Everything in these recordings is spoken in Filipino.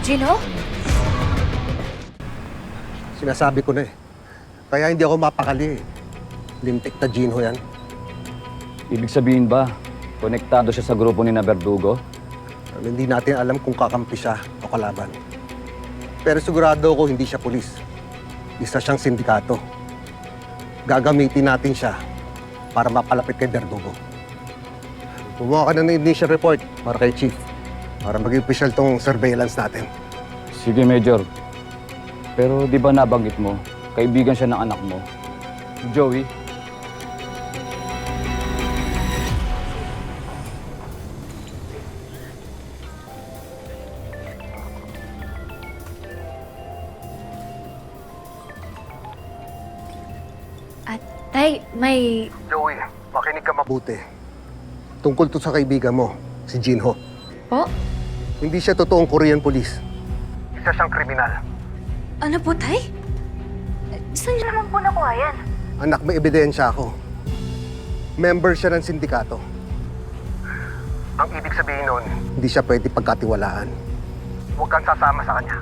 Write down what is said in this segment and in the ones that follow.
Gino? Sinasabi ko na eh. Kaya hindi ako mapakali eh. Lintik na Jinho yan. Ibig sabihin ba, konektado siya sa grupo ni na Verdugo? Hindi natin alam kung kakampi siya o kalaban. Pero sigurado ako hindi siya pulis. Isa siyang sindikato. Gagamitin natin siya para mapalapit kay Verdugo. Gumawa ka na ng initial report para kay Chief. Para maging official tong surveillance natin. Sige, Major. Pero di ba nabanggit mo, kaibigan siya ng anak mo, Joey? At, Tay, may... Joey, makinig ka mabuti. Tungkol to sa kaibigan mo, si Jinho. Po? Hindi siya totoong Korean police. Isa siyang kriminal. Ano po, Tay? Saan niyo naman po nakuha yan? Anak, may ebidensya ako. Member siya ng sindikato. Ang ibig sabihin nun, hindi siya pwede pagkatiwalaan. Huwag kang sasama sa kanya.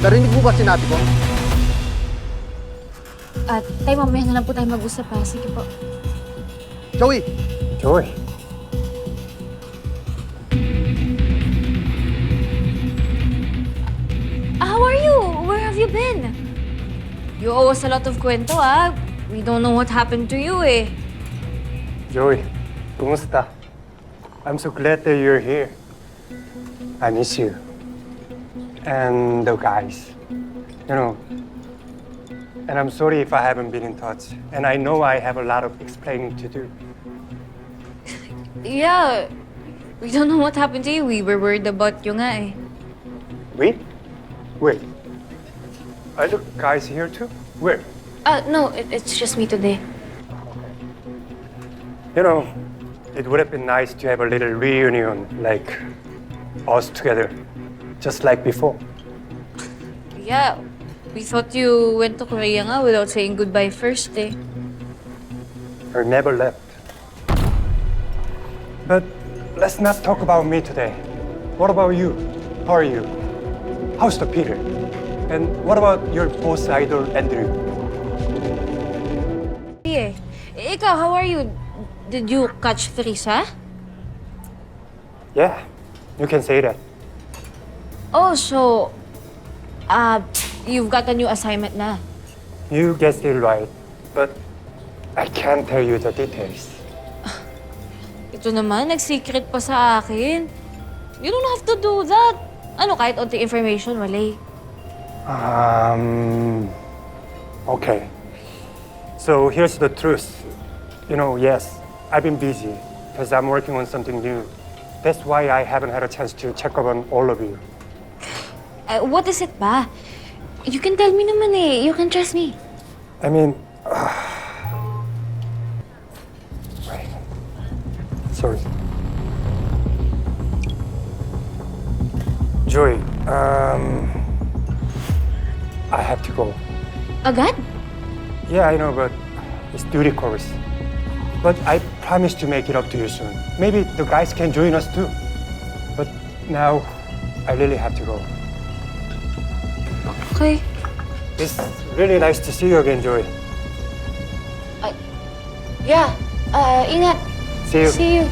Narinig mo ba sinabi ko? At, Tay, mamaya na lang po tayo mag-usap ha. Sige po. Joey! Joey. How are you? Where have you been? You owe us a lot of kwento, ah. We don't know what happened to you, eh. Joey, kumusta? I'm so glad that you're here. I miss you. And the guys. You know, and I'm sorry if I haven't been in touch. And I know I have a lot of explaining to do. Yeah, we don't know what happened to you. We were worried about you nga, eh. Wait? Wait. Are the guys here too? Where? No, it's just me today. You know, it would have been nice to have a little reunion, like us together, just like before. Yeah, we thought you went to Korea nga without saying goodbye first, eh. Or never left. But let's not talk about me today. What about you? How are you? How's the Peter? And what about your boss idol, Andrew? Eh, ikaw, how are you? Did you catch Teresa? Yeah, you can say that. Oh, so, you've got a new assignment na. You guessed it right, but I can't tell you the details. Ito naman, nag-secret pa sa akin. You don't have to do that. Ano, kahit onting information, wala. Okay. So here's the truth. You know, yes, I've been busy because I'm working on something new. That's why I haven't had a chance to check up on all of you. What is it ba? You can tell me naman eh. You can trust me. I mean, wait. Sorry. Joy, I have to go. Agad? Yeah, I know, but it's duty course. But I promise to make it up to you soon. Maybe the guys can join us too. But now, I really have to go. Okay. It's really nice to see you again, Joy. Yeah. Ingat. See you. See you.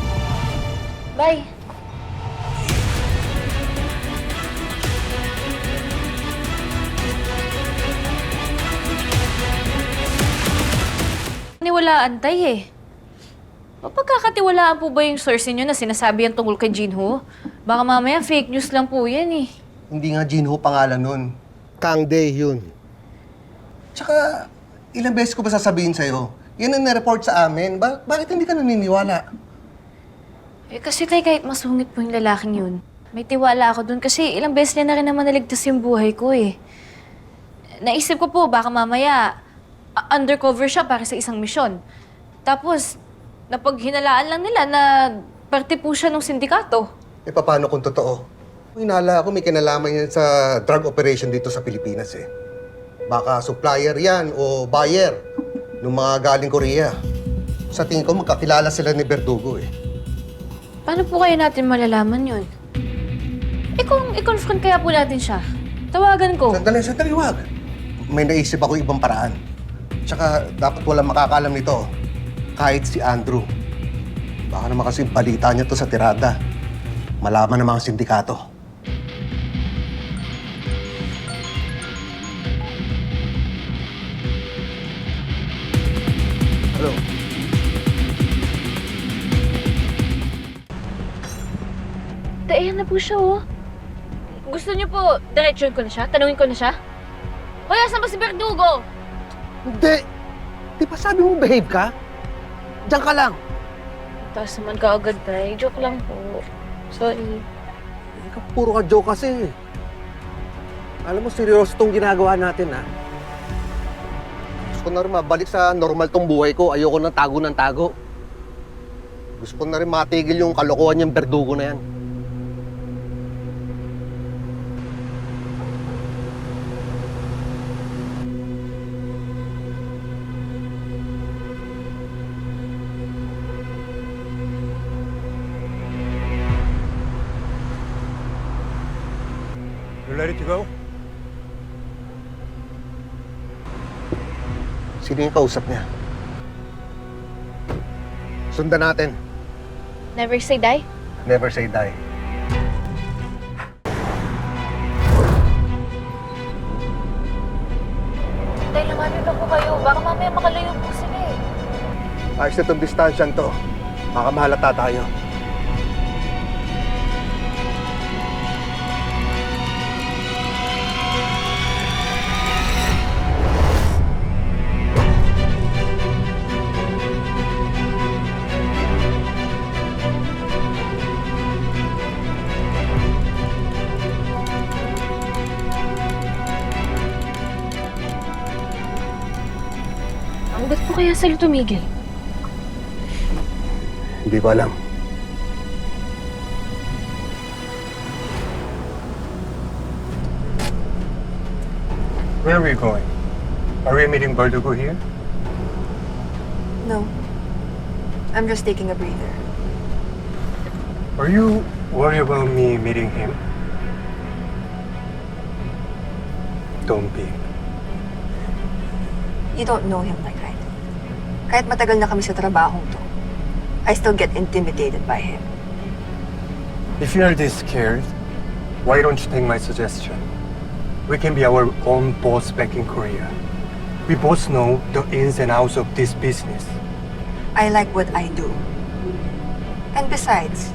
Bye. Niwalaan, Tay, eh. Mapagkakatiwalaan po ba yung source niyo na sinasabi yan tungkol kay Jinho? Baka mamaya fake news lang po yan, eh. Hindi nga Jinho pangalan nun. Kang Dae yun. Tsaka, ilang beses ko ba sasabihin sa'yo? Yan ang na-report sa amin. Bakit hindi ka naniniwala? Eh, kasi Tay, kahit masungit po yung lalaking yun, may tiwala ako dun kasi ilang beses niya na rin naman naligtas yung buhay ko, eh. Naisip ko po, baka mamaya undercover siya para sa isang misyon. Tapos, napaghinalaan lang nila na parte po siya ng sindikato. Eh, paano kung totoo? Hinala ako may kinalaman yan sa drug operation dito sa Pilipinas eh. Baka supplier yan o buyer ng mga galing Korea. Sa tingin ko, magkakilala sila ni Verdugo eh. Paano po kaya natin malalaman yun? Eh kung i-confront kaya po natin siya, tawagan ko. Sandali, wag. May naisip ako ibang paraan. Tsaka dapat walang makakalam nito. Kahit si Andrew. Baka naman kasi balita niya to sa tirada. Malaman ng mga sindikato. Hello? Ayan na po siya, oh. Gusto niyo po, diretsyon ko na siya? Tanungin ko na siya? Hoy, asan ba si Verdugo? Hindi! Di ba sabi mo behave ka? Diyan ka lang. Taas naman ka agad, Tay. Joke lang po. Sorry. Ikaw, puro ka joke kasi. Alam mo, seryoso tong ginagawa natin, ha? Gusto ko na rin mabalik sa normal tong buhay ko. Ayoko ng tago. Gusto ko na rin matigil yung kalokohan niyang Verdugo na yan. You ready to go? Sino yung kausap niya? Sundan natin. Never say die? Never say die. Tay, lumamin na po kayo. Baka mamaya makalayo po sila eh. Ayos na itong distansyan to. Baka mahalata tayo. Ba't po kaya sila tumigil? Hindi ko alam. Where are we going? Are we meeting Verdugo here? No. I'm just taking a breather. Are you worried about me meeting him? Don't be. You don't know him like I do. Kahit matagal na kami sa trabahong to, I still get intimidated by him. If you're this scared, why don't you take my suggestion? We can be our own boss back in Korea. We both know the ins and outs of this business. I like what I do. And besides,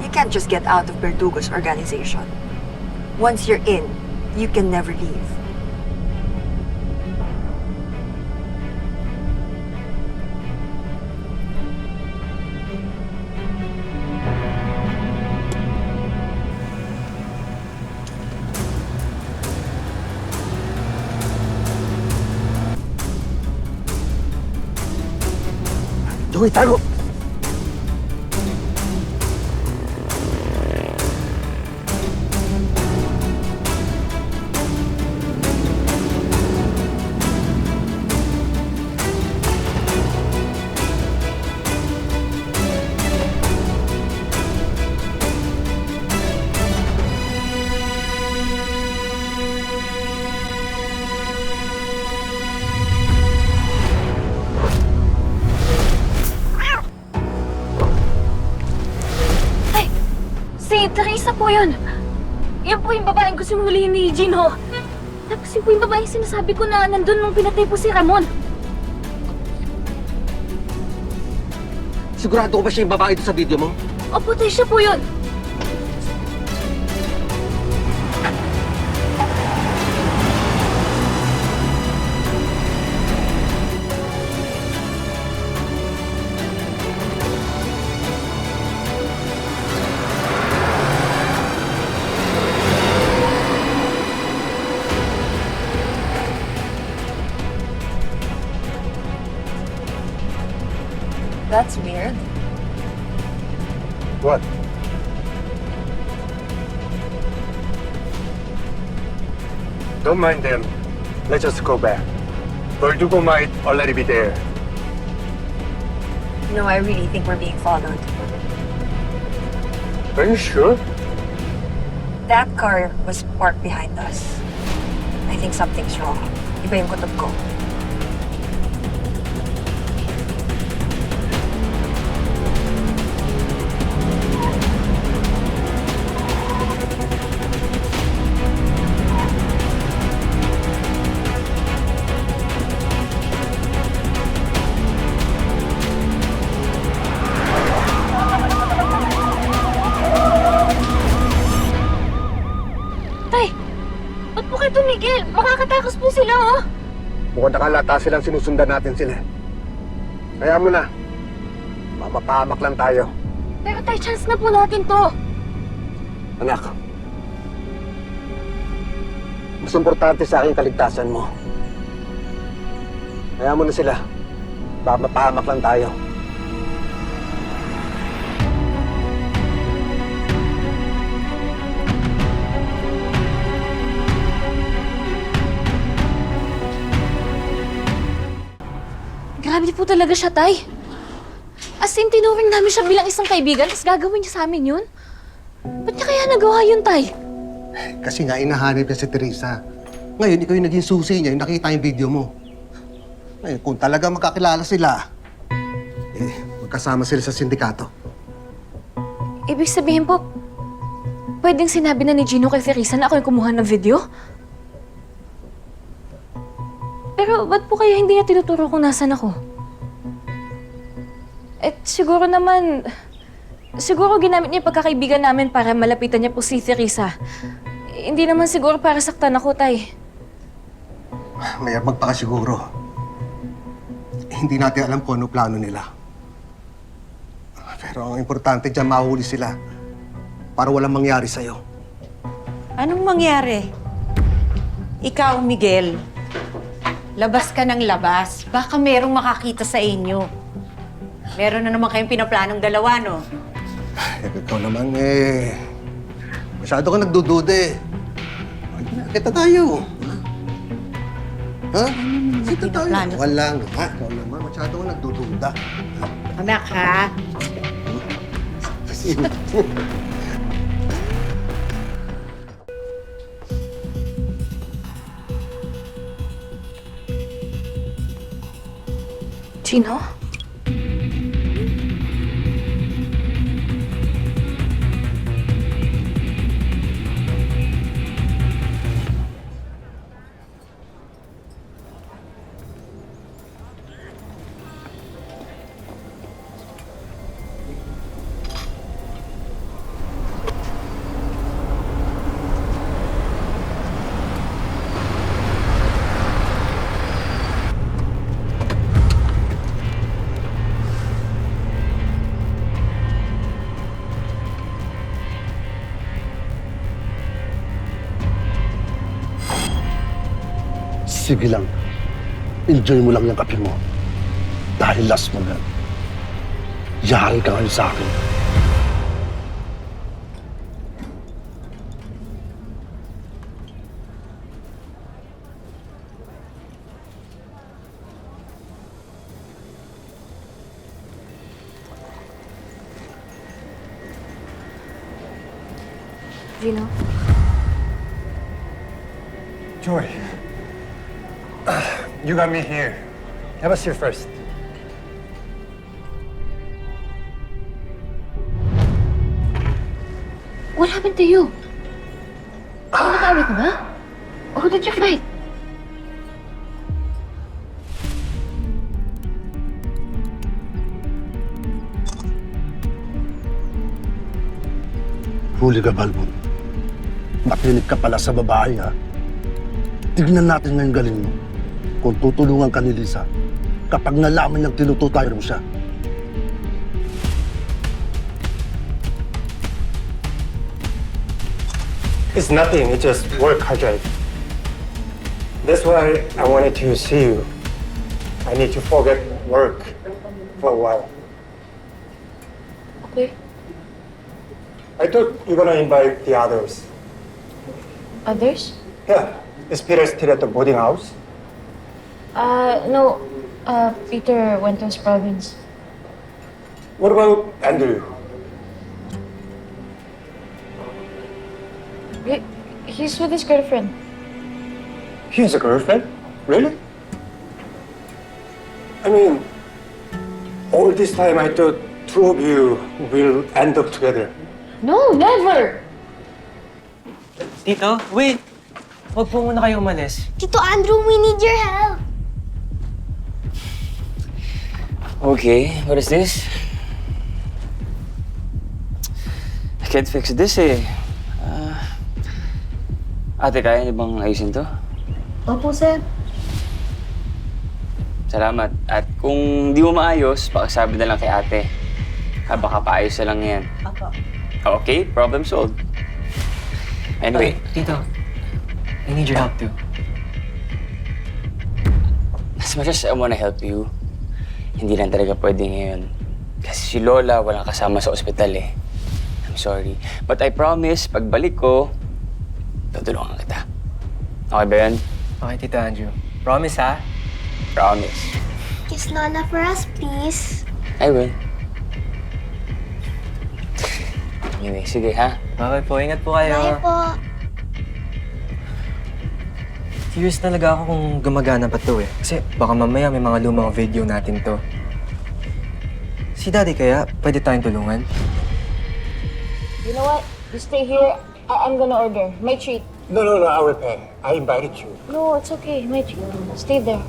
you can't just get out of Verdugo's organization. Once you're in, you can never leave. Joey, tago! Si Teresa po yun. Yan po yung babaeng gusto hulihin ni Gino. Tapos yun po yung babaeng sinasabi ko na nandun nung pinatay po si Ramon. Sigurado ko ba siya yung babae ito sa video mo? Opo, Tay, siya po yun. That's weird. What? Don't mind them. Let's just go back. Verdugo might already be there. No, I really think we're being followed. Are you sure? That car was parked behind us. I think something's wrong. Iba yung kutob ko. Tay! Ba't po kayo tumigil? Makakatakas po sila, oh! Mukhang nakalata silang sinusundan natin sila. Kaya mo na. Mapapahamak lang tayo. Pero tay, chance na po natin to. Anak. Mas importante sa akin kaligtasan mo. Kaya mo na sila. Baka mapahamak lang tayo. Grabe po talaga siya, tay. As in, tinuring namin siya bilang isang kaibigan, tapos gagawin niya sa amin yun? Ba't niya kaya nagawa yun, tay? Kasi nga inahanap niya si Teresa. Ngayon, ikaw yung naging susi niya, yung nakita yung video mo. Ngayon, kung talaga magkakilala sila, magkasama sila sa sindikato. Ibig sabihin po, pwedeng sinabi na ni Gino kay Teresa na ako yung kumuha ng video? Pero ba't po kaya hindi niya tinuturo kung nasan ako? Siguro naman, siguro ginamit niya yung pagkakaibigan namin para malapitan niya po si Teresa. Hindi naman siguro para saktan ako, tay. Mayabag pa ka siguro. Hindi natin alam kung ano plano nila. Pero ang importante dyan, mahuli sila. Para walang mangyari sa'yo. Anong mangyari? Ikaw, Miguel, labas ka ng labas. Baka merong makakita sa inyo. Meron na naman kayong pinaplanong dalawa, no? Ikaw naman masyado ka nagdududa eh. Kita tayo. Ha? Kita tayo. pinaplano? Walang. Ha? Ikaw naman, masyado ka nagdududa. Anak, ha? Gino? Sige lang. Enjoy mo lang yung kape mo. Dahil last mo na. Yari ka ngayon sa akin. Gino? Joy. You got me here. Have a seat first. What happened to you? Nakaawit ka ba? Who did you fight? Huli ka, Balbon. Makinig ka pala sa babae, ha? Tignan natin ngayong galing mo. Kung tutulungan ka ni Lisa, kapag nalaman niyang tinututay mo siya. It's nothing. It's just work hard drive. That's why I wanted to see you. I need to forget work for a while. Okay. I thought you're gonna invite the others. Others? Yeah, Is Peter still at the boarding house? No. Peter went to his province. What about Andrew? He's with his girlfriend. He has a girlfriend? Really? I mean, all this time I thought two of you will end up together. No, never! Tito, wait! Huwag po muna kayo umalis. Tito Andrew, we need your help. Okay, what is this? I can't fix this eh. Ate, kaya niyo bang ayusin to? Opo, sir. Salamat. At kung di mo maayos, pakisabi na lang kay ate. Baka paayos na lang yan. Opo. Okay, problem solved. Anyway, Tito, I need your help too. as much as I wanna help you, hindi lang talaga pwede ngayon. Kasi si Lola walang kasama sa ospital eh. I'm sorry. But I promise, pagbalik ko, tutulungan kita. Okay ba yan? Okay, Tito Andrew. Promise, ha? Promise. Kiss Lola for us, please. I will. Anyway, sige ha. Okay po, ingat po kayo. Bye po. Curious talaga ako kung gumagana pa to eh. Kasi baka mamaya may mga lumang video natin to. Si Daddy kaya, pwede tayong tulungan? You know what? You stay here. I'm gonna order. My treat. No, I will pay. I invited you. No, it's okay. My treat. Stay there.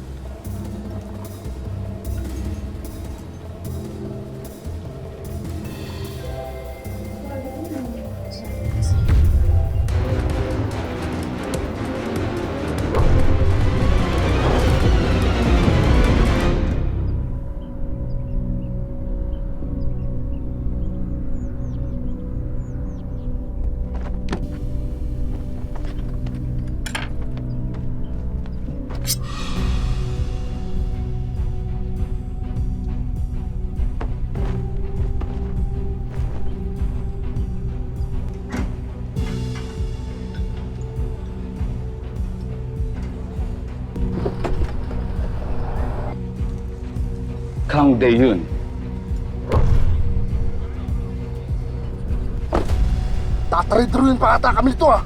Kang Dae-yun. Tatarid-ruin pa ata kami ito, ah!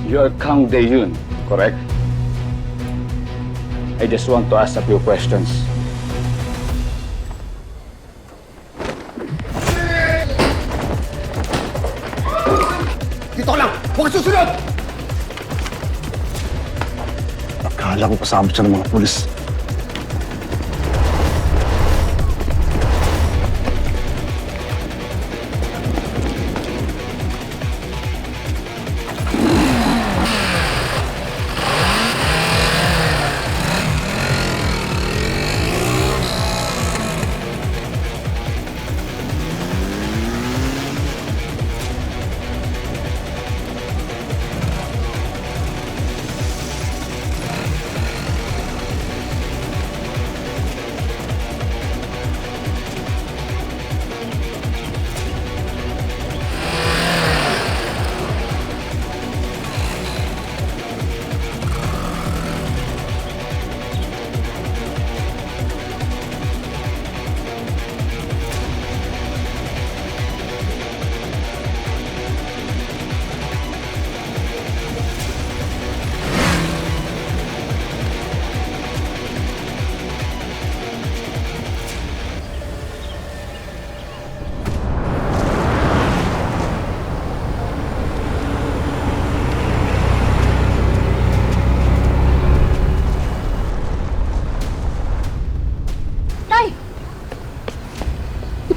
You are Kang Dae-yun, correct? I just want to ask a few questions. Dito lang! Huwag susunod! Akala ko kasama siya ng mga pulis.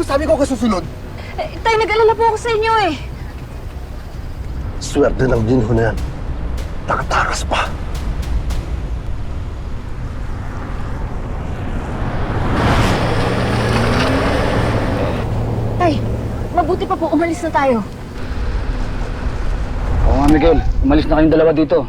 Sabi ko kasusunod. Tay, nag-alala po ako sa inyo eh. Swerte ng ginho na yan. Nakatakas pa. Tay, mabuti pa po umalis na tayo. Oo nga, Miguel. Umalis na kayong dalawa dito.